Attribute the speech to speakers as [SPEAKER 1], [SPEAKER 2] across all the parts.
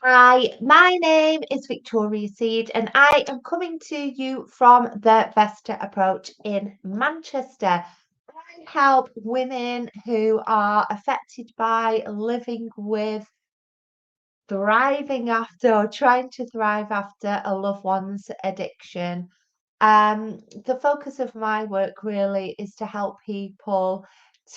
[SPEAKER 1] Hi, my name is Victoria Seed, and I am coming to you from the Vesta Approach in Manchester. I help women who are affected by living with, thriving after, or trying to thrive after a loved one's addiction. The focus of my work really is to help people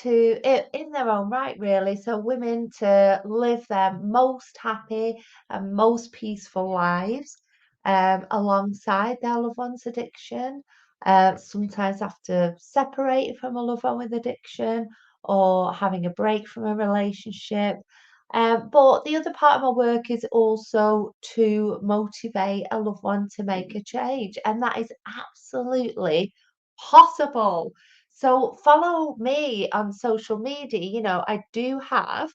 [SPEAKER 1] in their own right, really. So women to live their most happy and most peaceful lives alongside their loved one's addiction. Sometimes after separating from a loved one with addiction or having a break from a relationship. But the other part of my work is also to motivate a loved one to make a change, and that is absolutely possible. So follow me on social media. I do have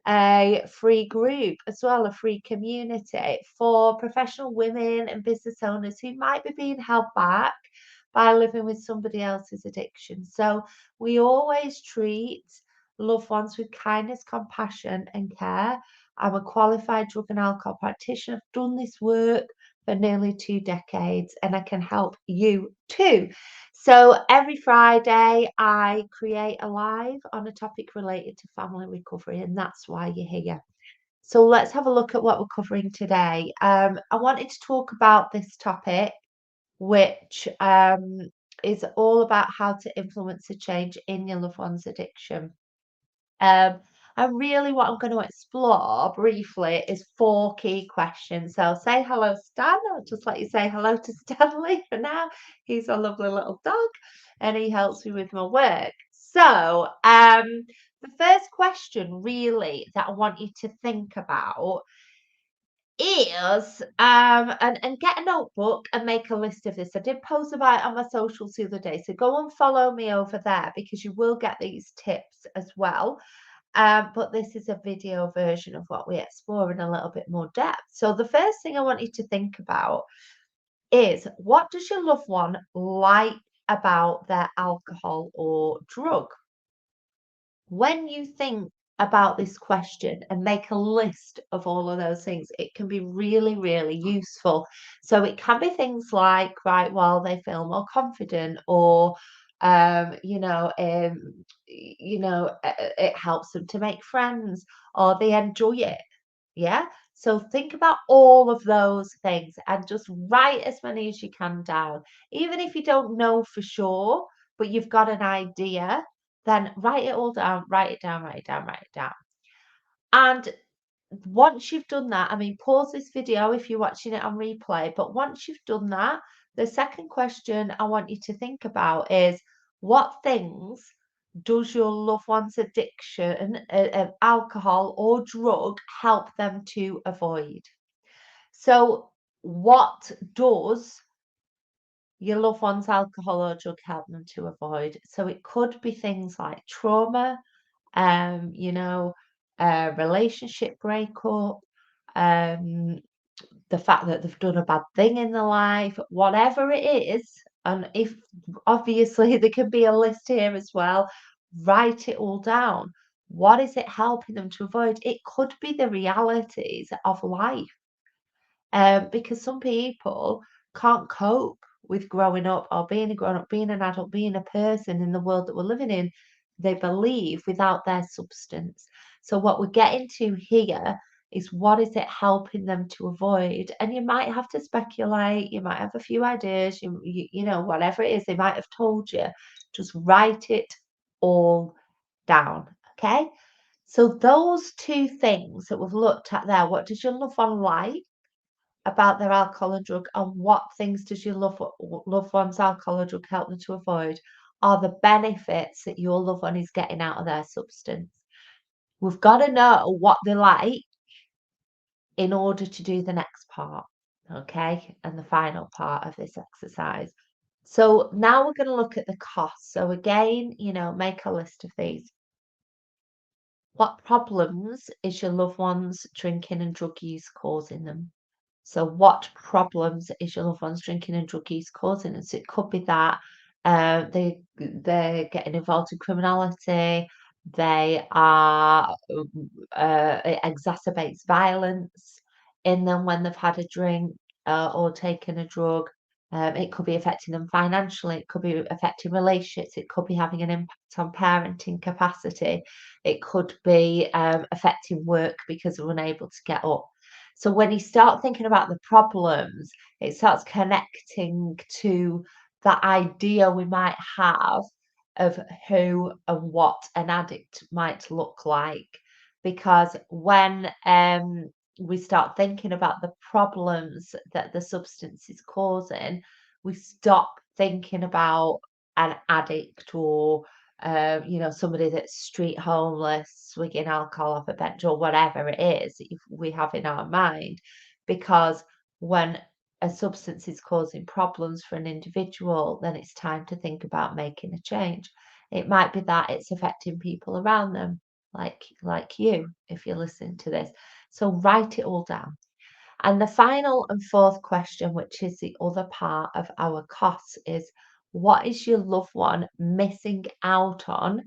[SPEAKER 1] a free group as well, a free community for professional women and business owners who might be being held back by living with somebody else's addiction. So we always treat loved ones with kindness, compassion, and care. I'm a qualified drug and alcohol practitioner. I've done this work for nearly 2 decades and I can help you too. So every Friday, I create a live on a topic related to family recovery, and that's why you're here. So let's have a look at what we're covering today. I wanted to talk about this topic, which is all about how to influence a change in your loved one's addiction. Um, and really, what I'm going to explore briefly is four key questions. So, say hello, Stan. I'll just let you say hello to Stanley for now. He's a lovely little dog and he helps me with my work. So, the first question, really, that I want you to think about is and get a notebook and make a list of this. I did post about it on my socials the other day, so go and follow me over there because you will get these tips as well. But this is a video version of what we explore in a little bit more depth. So the first thing I want you to think about is, what does your loved one like about their alcohol or drug? When you think about this question and make a list of all of those things, it can be really, really useful. So it can be things like, right, well, they feel more confident, or it helps them to make friends, or they enjoy it. Yeah. So think about all of those things and just write as many as you can down. Even if you don't know for sure, but you've got an idea, then write it all down, write it down, write it down, write it down. And once you've done that, I mean, pause this video if you're watching it on replay, but once you've done that, the second question I want you to think about is, what things does your loved one's addiction of alcohol or drug help them to avoid? So, what does your loved one's alcohol or drug help them to avoid? So, it could be things like trauma, um, you know, relationship breakup, um, the fact that they've done a bad thing in their life, whatever it is. And if obviously there can be a list here as well, write it all down. What is it helping them to avoid? It could be the realities of life, because some people can't cope with growing up or being a grown up, being an adult, being a person in the world that we're living in, they believe, without their substance. So, what we're getting to here is, what is it helping them to avoid? And you might have to speculate, you might have a few ideas, whatever it is they might have told you, just write it all down. Okay. So, those two things that we've looked at there, what does your loved one like about their alcohol and drug, and what things does your loved one's alcohol or drug help them to avoid, are the benefits that your loved one is getting out of their substance. We've got to know what they like in order to do the next part, okay, and the final part of this exercise. So now we're going to look at the costs. So again, make a list of these. What problems is your loved one's drinking and drug use causing them? So what problems is your loved one's drinking and drug use causing? And so it could be that they're getting involved in criminality. They are it exacerbates violence. in them when they've had a drink or taken a drug. It could be affecting them financially, it could be affecting relationships, it could be having an impact on parenting capacity, it could be affecting work because they're unable to get up. So when you start thinking about the problems, it starts connecting to that idea we might have of who and what an addict might look like. Because when we start thinking about the problems that the substance is causing, we stop thinking about an addict or somebody that's street homeless, swigging alcohol off a bench or whatever it is if we have in our mind. Because when a substance is causing problems for an individual, then it's time to think about making a change. It might be that it's affecting people around them, like you, if you're listening to this. So write it all down. And the final and fourth question, which is the other part of our costs, is what is your loved one missing out on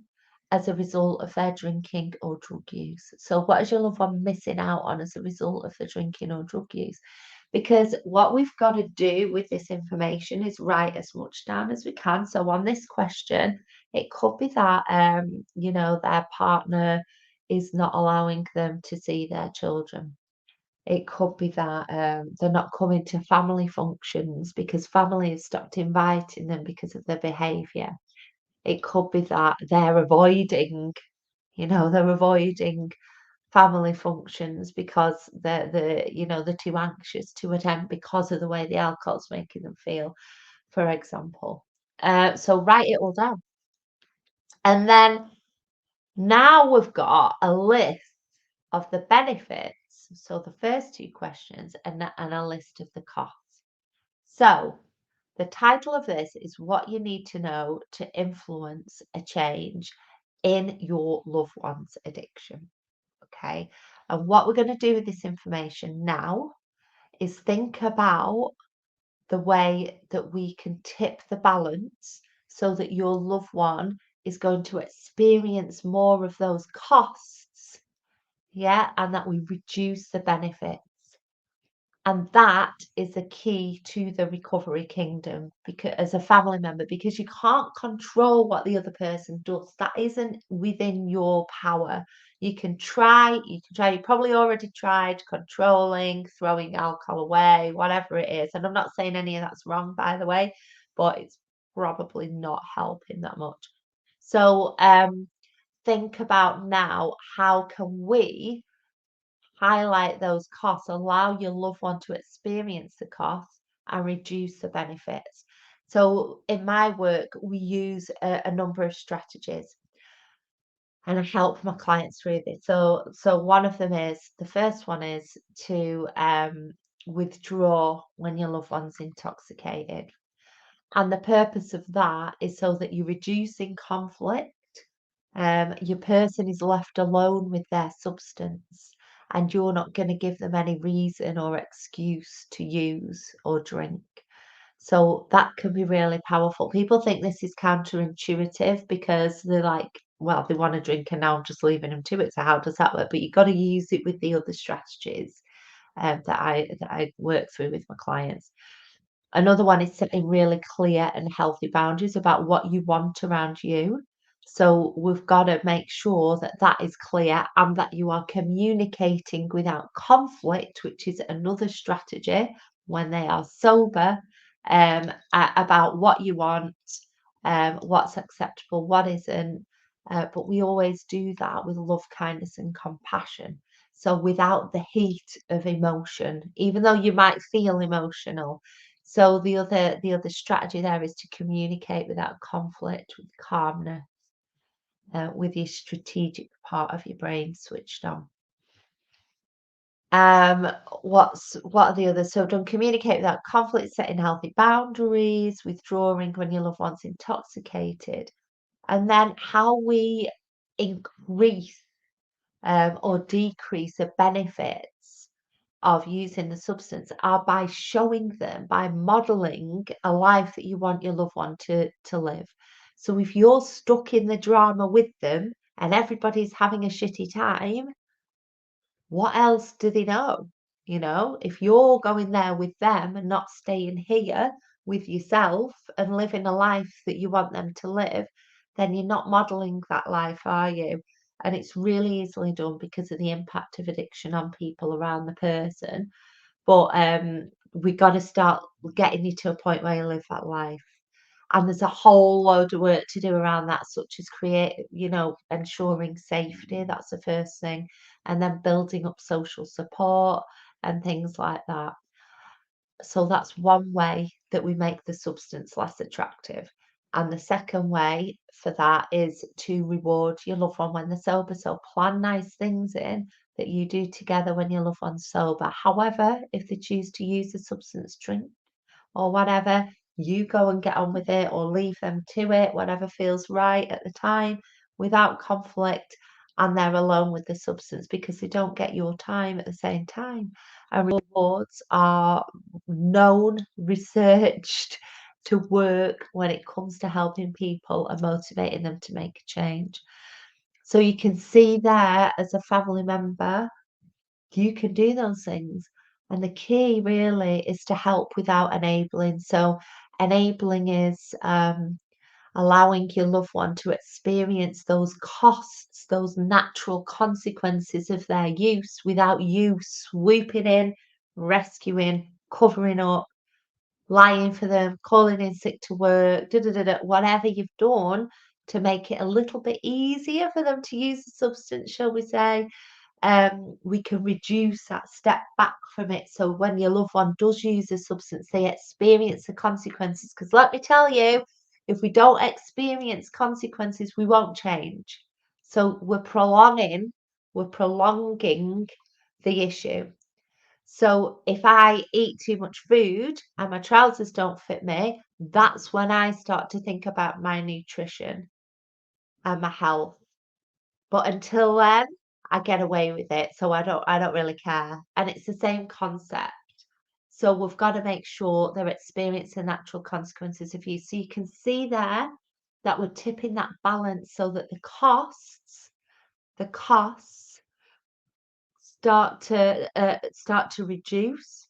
[SPEAKER 1] as a result of their drinking or drug use? So, what is your loved one missing out on as a result of the drinking or drug use? Because what we've got to do with this information is write as much down as we can. So, on this question, it could be that their partner is not allowing them to see their children. It could be that they're not coming to family functions because family has stopped inviting them because of their behaviour. It could be that they're avoiding family functions because they're too anxious to attend because of the way the alcohol's making them feel, for example. So write it all down. And then now we've got a list of the benefits. So the first two questions and a list of the costs. So the title of this is what you need to know to influence a change in your loved one's addiction. Okay. And what we're going to do with this information now is think about the way that we can tip the balance so that your loved one is going to experience more of those costs, yeah, and that we reduce the benefits. And that is the key to the recovery kingdom because as a family member, because you can't control what the other person does. That isn't within your power. You probably already tried controlling, throwing alcohol away, whatever it is. And I'm not saying any of that's wrong, by the way, but it's probably not helping that much. So think about now, how can we highlight those costs, allow your loved one to experience the costs and reduce the benefits. So in my work, we use a number of strategies and I help my clients through this. So one of them is, the first one is to withdraw when your loved one's intoxicated. And the purpose of that is so that you're reducing conflict. Your person is left alone with their substance, and you're not going to give them any reason or excuse to use or drink. So that can be really powerful. People think this is counterintuitive because they're like, well, they want to drink and now I'm just leaving them to it. So how does that work? But you've got to use it with the other strategies that I work through with my clients. Another one is setting really clear and healthy boundaries about what you want around you. So we've got to make sure that that is clear and that you are communicating without conflict, which is another strategy when they are sober, about what you want, what's acceptable, what isn't. But we always do that with love, kindness, and compassion. So without the heat of emotion, even though you might feel emotional. So the other strategy there is to communicate without conflict, with calmness, with your strategic part of your brain switched on. What are the others? So don't communicate without conflict, setting healthy boundaries, withdrawing when your loved one's intoxicated, and then how we increase or decrease the benefits of using the substance are by showing them, by modeling a life that you want your loved one to live. So if you're stuck in the drama with them and everybody's having a shitty time, what else do they know? You know, if you're going there with them and not staying here with yourself and living a life that you want them to live, then you're not modeling that life, are you? And it's really easily done because of the impact of addiction on people around the person. But we got to start getting you to a point where you live that life. And there's a whole load of work to do around that, such as ensuring safety. That's the first thing. And then building up social support and things like that. So that's one way that we make the substance less attractive. And the second way for that is to reward your loved one when they're sober. So plan nice things in that you do together when your loved one's sober. However, if they choose to use a substance, drink or whatever, you go and get on with it or leave them to it, whatever feels right at the time, without conflict. And they're alone with the substance because they don't get your time at the same time. And rewards are known, researched to work when it comes to helping people and motivating them to make a change. So you can see there as a family member, you can do those things. And the key really is to help without enabling. So enabling is allowing your loved one to experience those costs, those natural consequences of their use without you swooping in, rescuing, covering up, lying for them, calling in sick to work, whatever you've done to make it a little bit easier for them to use the substance, shall we say. We can reduce that step back from it. So when your loved one does use a substance, they experience the consequences. Because let me tell you, if we don't experience consequences, we won't change. So we're prolonging the issue. So if I eat too much food and my trousers don't fit me, that's when I start to think about my nutrition and my health. But until then, I get away with it, so I don't really care. And it's the same concept. So we've got to make sure they're experiencing natural consequences of use. So you can see there that we're tipping that balance so that the costs start to reduce.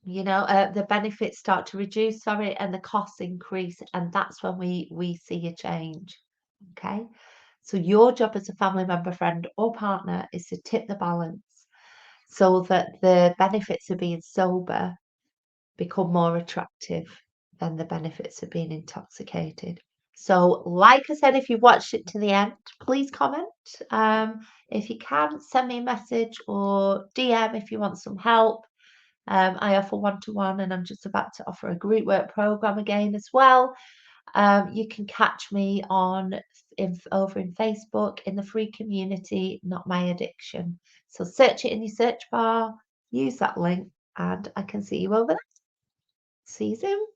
[SPEAKER 1] The benefits start to reduce, sorry, and the costs increase, and that's when we see a change. Okay. So your job as a family member, friend, or partner is to tip the balance so that the benefits of being sober become more attractive than the benefits of being intoxicated. So, like I said, if you watched it to the end, please comment. If you can, send me a message or DM if you want some help. I offer one-to-one, and I'm just about to offer a group work program again as well. You can catch me over in Facebook in the free community, Not My Addiction. So search it in your search bar, use that link, and I can see you over there. See you soon.